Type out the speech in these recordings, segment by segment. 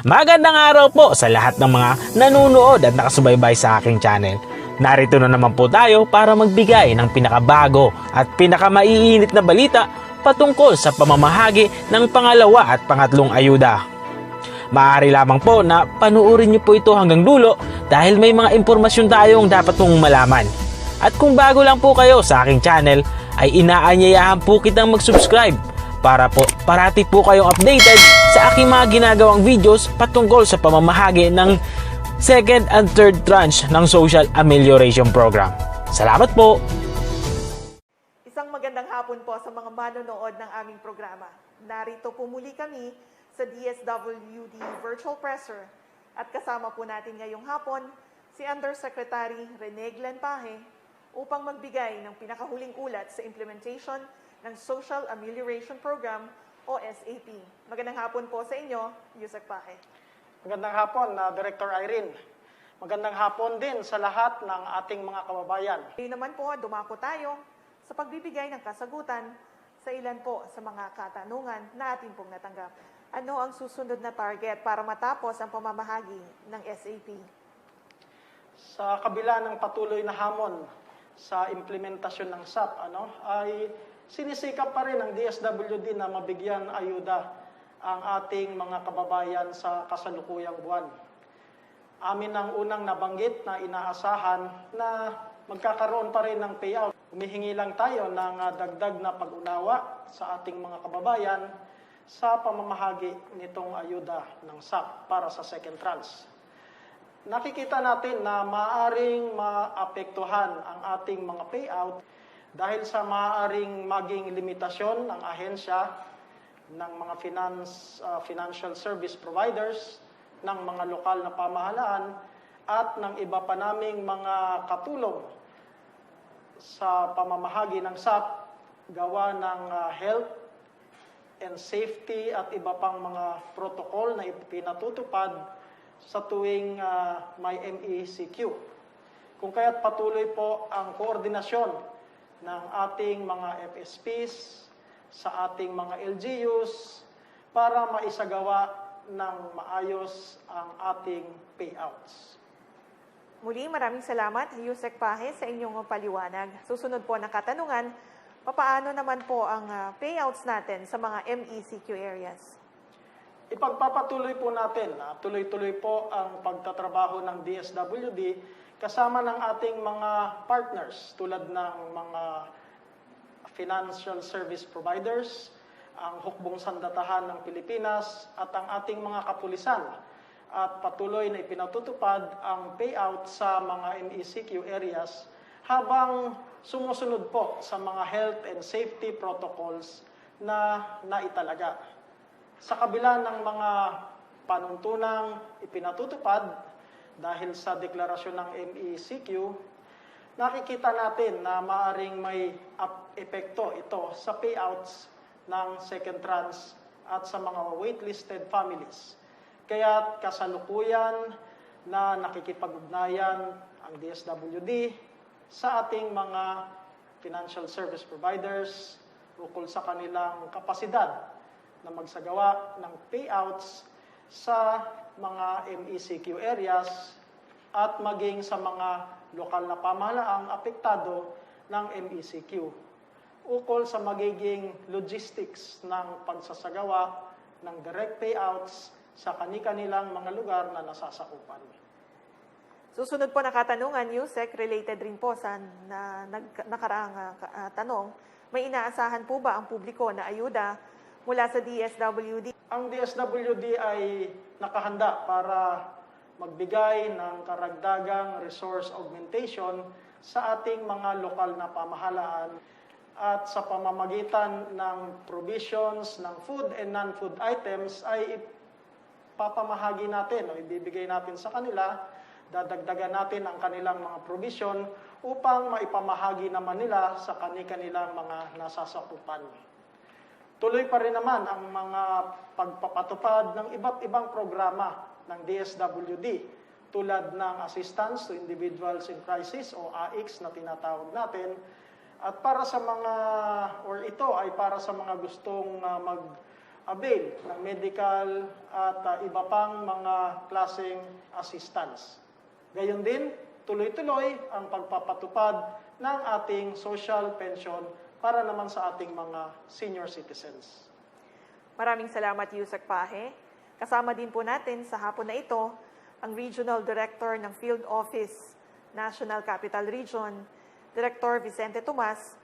Magandang araw po sa lahat ng mga nanunood at nakasubaybay sa aking channel. Narito na naman po tayo para magbigay ng pinakabago at pinakamaiinit na balita patungkol sa pamamahagi ng pangalawa at pangatlong ayuda. Maaari lamang po na panuorin niyo po ito hanggang dulo dahil may mga impormasyon tayong dapat mong malaman. At kung bago lang po kayo sa aking channel, ay inaanyayahan po kitang mag-subscribe para po parati po kayong updated sa aking mga ginagawang videos patungkol sa pamamahagi ng second and third tranche ng Social Amelioration Program. Salamat po! Isang magandang hapon po sa mga manonood ng aming programa. Narito po muli kami sa DSWD Virtual Presser at kasama po natin ngayong hapon si Undersecretary Rene Glen Paje upang magbigay ng pinakahuling ulat sa implementation ng Social Amelioration Program o SAP. Magandang hapon po sa inyo, Yusek Paje. Magandang hapon, Director Irene. Magandang hapon din sa lahat ng ating mga kababayan. Ngayon naman po, dumako tayo sa pagbibigay ng kasagutan sa ilan po sa mga katanungan na ating pong natanggap. Ano ang susunod na target para matapos ang pamamahagi ng SAP? Sa kabila ng patuloy na hamon sa implementasyon ng SAP, ay sinisikap pa rin ng DSWD na mabigyan ayuda ang ating mga kababayan sa kasalukuyang buwan. Amin ang unang nabanggit na inaasahan na magkakaroon pa rin ng payout. Humihingi lang tayo ng dagdag na pag-unawa sa ating mga kababayan sa pamamahagi nitong ayuda ng SAP para sa second tranche. Nakikita natin na maaaring maapektuhan ang ating mga payout dahil sa maaaring maging limitasyon ng ahensya ng mga financial service providers, ng mga lokal na pamahalaan, at ng iba pa naming mga katulong sa pamamahagi ng SAP gawa ng health and safety at iba pang mga protocol na ipinatutupad sa tuwing may MECQ. Kung kaya't patuloy po ang koordinasyon ng ating mga FSPs sa ating mga LGUs para maisagawa ng maayos ang ating payouts. Muli, maraming salamat, Yusek Paje, sa inyong paliwanag. Susunod po na katanungan, papaano naman po ang payouts natin sa mga MECQ areas? Ipagpapatuloy po natin na tuloy-tuloy po ang pagtatrabaho ng DSWD kasama ng ating mga partners tulad ng mga financial service providers, ang Hukbong Sandatahan ng Pilipinas at ang ating mga kapulisan. At patuloy na ipinatutupad ang payout sa mga MECQ areas habang sumusunod po sa mga health and safety protocols na naitalaga. Sa kabila ng mga panuntunang ipinatutupad dahil sa deklarasyon ng MECQ, nakikita natin na maaaring may epekto ito sa payouts ng second tranche at sa mga waitlisted families. Kaya kasalukuyan na nakikipag-ugnayan ang DSWD sa ating mga financial service providers ukol sa kanilang kapasidad na magsagawa ng payouts sa mga MECQ areas at maging sa mga lokal na pamahalaang apektado ng MECQ ukol sa magiging logistics ng pagsasagawa ng direct payouts sa kani-kanilang mga lugar na nasasakupan. Susunod po na katanungan, Yusek, related rin po sa nakaraang tanong, may inaasahan po ba ang publiko na ayuda mula sa DSWD? Ang DSWD ay nakahanda para magbigay ng karagdagang resource augmentation sa ating mga lokal na pamahalaan at sa pamamagitan ng provisions ng food and non-food items ay papamahagi natin o ibibigay natin sa kanila, dadagdagan natin ang kanilang mga provision upang maipamahagi naman nila sa kanilang mga nasasakupan. Tuloy pa rin naman ang mga pagpapatupad ng iba't ibang programa ng DSWD tulad ng Assistance to Individuals in Crisis o AICS na tinatawag natin. At para sa mga, ito ay para sa mga gustong avail ng medical at iba pang mga klaseng assistance. Gayon din, tuloy-tuloy ang pagpapatupad ng ating social pension para naman sa ating mga senior citizens. Maraming salamat, Yusek Pahe. Kasama din po natin sa hapon na ito ang Regional Director ng Field Office, National Capital Region, Director Vicente Tomas,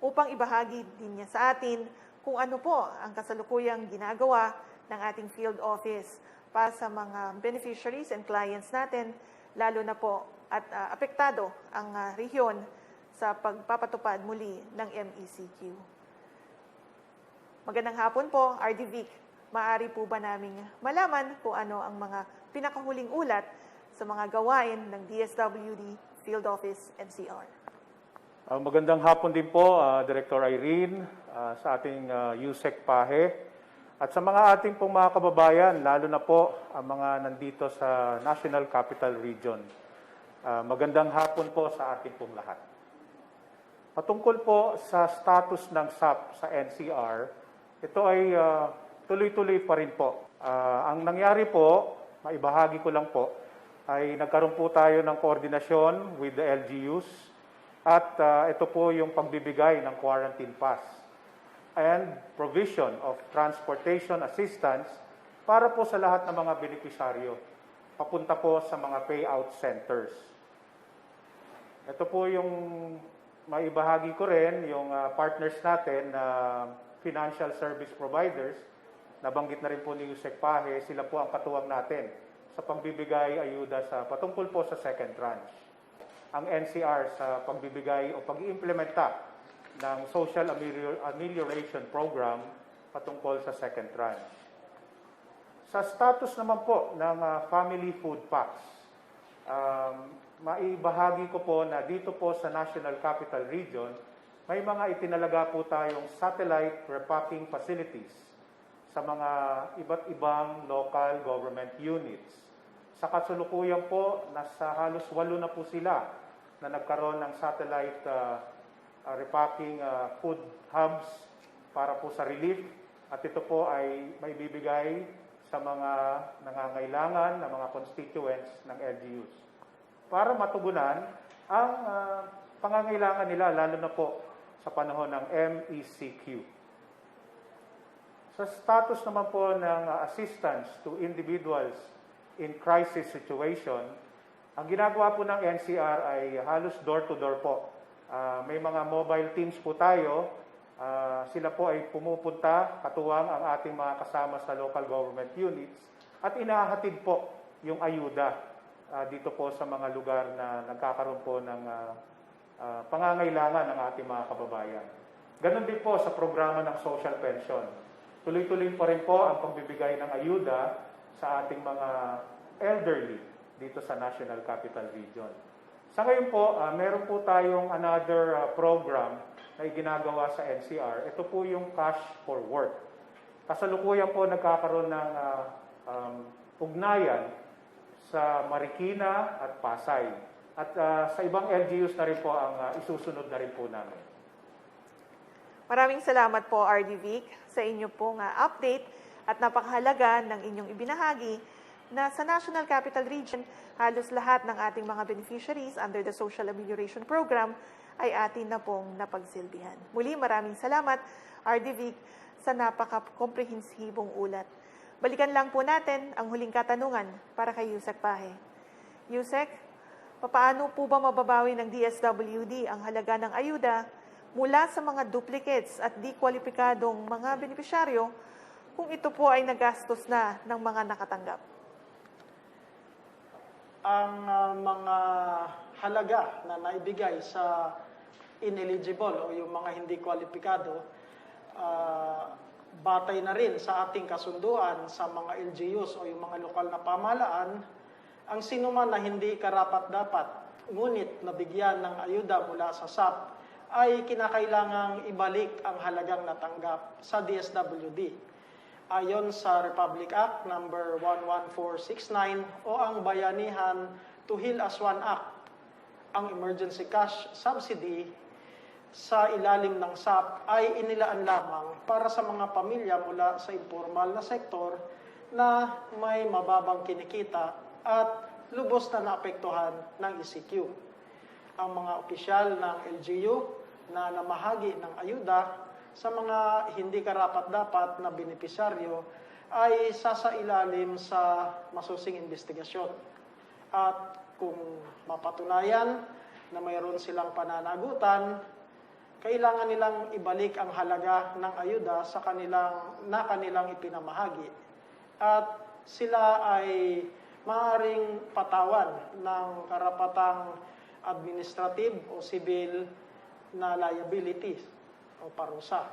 upang ibahagi din niya sa atin kung ano po ang kasalukuyang ginagawa ng ating Field Office para sa mga beneficiaries and clients natin, lalo na po at apektado ang rehiyon sa pagpapatupad muli ng MECQ. Magandang hapon po, RD Vic. Maaari po ba naming malaman kung ano ang mga pinakahuling ulat sa mga gawain ng DSWD Field Office NCR? Magandang hapon din po, Director Irene, sa ating Yusek Pahe, at sa mga ating pong mga kababayan, lalo na po ang mga nandito sa National Capital Region. Magandang hapon po sa ating pong lahat. Patungkol po sa status ng SAP sa NCR, ito ay tuloy-tuloy pa rin po. Ang nangyari po, maibahagi ko lang po, ay nagkaroon po tayo ng koordinasyon with the LGUs at ito po yung pagbibigay ng quarantine pass and provision of transportation assistance para po sa lahat ng mga benepisyaryo, papunta po sa mga payout centers. Ito po yung maibahagi ko rin, yung partners natin na financial service providers, nabanggit na rin po ni Yusek Pahe, sila po ang katuwang natin sa pagbibigay ayuda sa patungkol po sa second tranche. Ang NCR sa pagbibigay o pag-iimplementa ng Social Amelioration Program patungkol sa second tranche. Sa status naman po ng family food packs, maibahagi ko po na dito po sa National Capital Region, may mga itinalaga po tayong satellite repacking facilities sa mga iba't ibang local government units. Sa kasalukuyan po, nasa halos 8 na po sila na nagkaroon ng satellite repacking food hubs para po sa relief. At ito po ay maibibigay sa mga nangangailangan na mga constituents ng LGUs para matugunan ang pangangailangan nila, lalo na po sa panahon ng MECQ. Sa status naman po ng assistance to individuals in crisis situation, ang ginagawa po ng NCR ay halos door-to-door po. May mga mobile teams po tayo. Sila po ay pumupunta, katuwang ang ating mga kasama sa local government units, at inahatid po yung ayuda dito po sa mga lugar na nagkakaroon po ng pangangailangan ng ating mga kababayan. Ganon din po sa programa ng social pension. Tuloy-tuloy pa rin po ang pagbibigay ng ayuda sa ating mga elderly dito sa National Capital Region. Sa ngayon po, meron po tayong another program na iginagawa sa NCR. Ito po yung Cash for Work. Kasalukuyan po nagkakaroon ng ugnayan sa Marikina at Pasay. At sa ibang LGUs na rin po ang isusunod na rin po namin. Maraming salamat po, RD Vic, sa inyo pong update at napakahalaga ng inyong ibinahagi na sa National Capital Region, halos lahat ng ating mga beneficiaries under the Social Amelioration Program ay atin na pong napagsilbihan. Muli, maraming salamat, RD Vic, sa napaka-komprehensibong ulat. Balikan lang po natin ang huling katanungan para kay Yusek Pahe. Yusek, paano po ba mababawi ng DSWD ang halaga ng ayuda mula sa mga duplicates at di-kwalipikadong mga benepisyaryo kung ito po ay nagastos na ng mga nakatanggap? Ang mga halaga na naibigay sa ineligible o yung mga hindi kwalipikado, batay na rin sa ating kasunduan sa mga LGUs o yung mga lokal na pamahalaan, ang sinuman na hindi karapat-dapat ngunit nabigyan ng ayuda mula sa SAP ay kinakailangang ibalik ang halagang natanggap sa DSWD. Ayon sa Republic Act number 11469 o ang Bayanihan to Heal as One Act, ang emergency cash subsidy sa ilalim ng SAP ay inilaan lamang para sa mga pamilya mula sa informal na sektor na may mababang kinikita at lubos na naapektuhan ng ECQ. Ang mga opisyal ng LGU na namahagi ng ayuda sa mga hindi karapat-dapat na benepisyaryo ay sasailalim sa masusing investigasyon. At kung mapatunayan na mayroon silang pananagutan, kailangan nilang ibalik ang halaga ng ayuda sa kanilang ipinamahagi. At sila ay maaaring patawan ng karapatang administrative o civil na liability o parusa.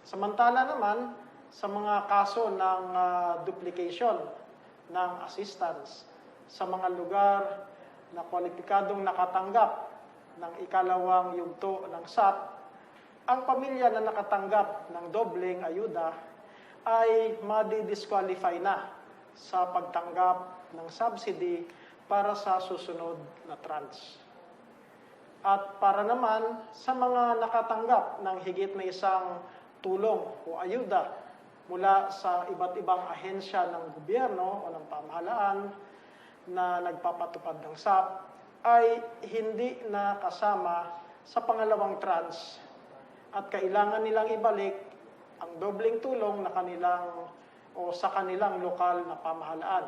Samantala naman, sa mga kaso ng duplication ng assistance sa mga lugar na kwalipikadong nakatanggap ng ikalawang yugto ng SAP, ang pamilya na nakatanggap ng dobleng ayuda ay madi-disqualify na sa pagtanggap ng subsidy para sa susunod na tranche. At para naman sa mga nakatanggap ng higit na isang tulong o ayuda mula sa iba't ibang ahensya ng gobyerno o ng pamahalaan na nagpapatupad ng SAP, ay hindi na kasama sa pangalawang tranche at kailangan nilang ibalik ang dobleng tulong na sa kanilang lokal na pamahalaan.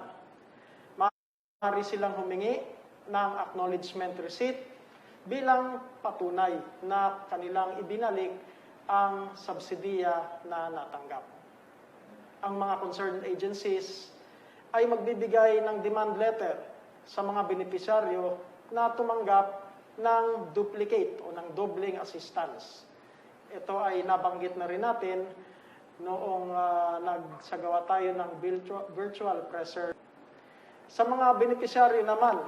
Maaari silang humingi ng acknowledgement receipt bilang patunay na kanilang ibinalik ang subsidiya na natanggap. Ang mga concerned agencies ay magbibigay ng demand letter sa mga benepisyaryo na tumanggap ng duplicate o ng doubling assistance. Ito ay nabanggit na rin natin noong nagsagawa tayo ng virtual presser. Sa mga benepisyaryo naman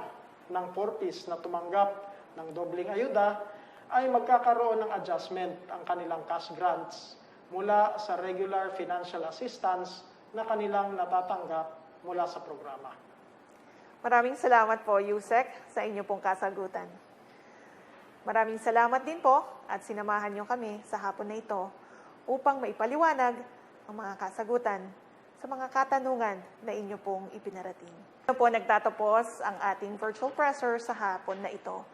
ng 4Ps na tumanggap ng doubling ayuda, ay magkakaroon ng adjustment ang kanilang cash grants mula sa regular financial assistance na kanilang natatanggap mula sa programa. Maraming salamat po, Yusek, sa inyo pong kasagutan. Maraming salamat din po at sinamahan niyo kami sa hapon na ito upang maipaliwanag ang mga kasagutan sa mga katanungan na inyo pong ipinarating. Ito po nagtatapos ang ating virtual presser sa hapon na ito.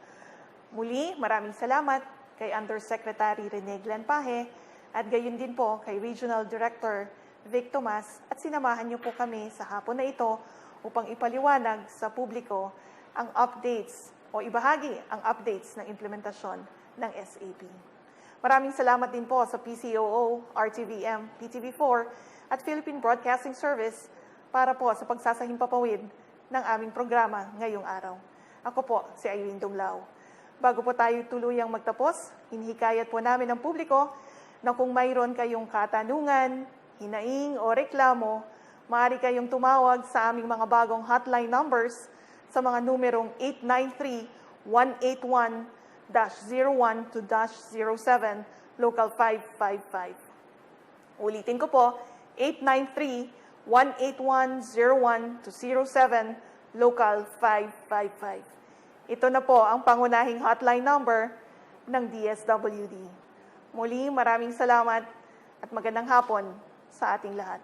Muli, maraming salamat kay Undersecretary Rene Glanpaje at gayon din po kay Regional Director Vic Tomas at sinamahan niyo po kami sa hapon na ito upang ipaliwanag sa publiko ang updates o ibahagi ang updates ng implementasyon ng SAP. Maraming salamat din po sa PCOO, RTVM, PTV4 at Philippine Broadcasting Service para po sa pagsasahimpapawid ng aming programa ngayong araw. Ako po si Irene Dumlao. Bago po tayo tuluyang magtapos, hinihikayat po namin ang publiko na kung mayroon kayong katanungan, hinaing o reklamo, maaari kayong tumawag sa aming mga bagong hotline numbers sa mga numerong 893-181-01-07, Local 555. Ulitin ko po, 893-181-01-07, Local 555. Ito na po ang pangunahing hotline number ng DSWD. Muli, maraming salamat at magandang hapon sa ating lahat.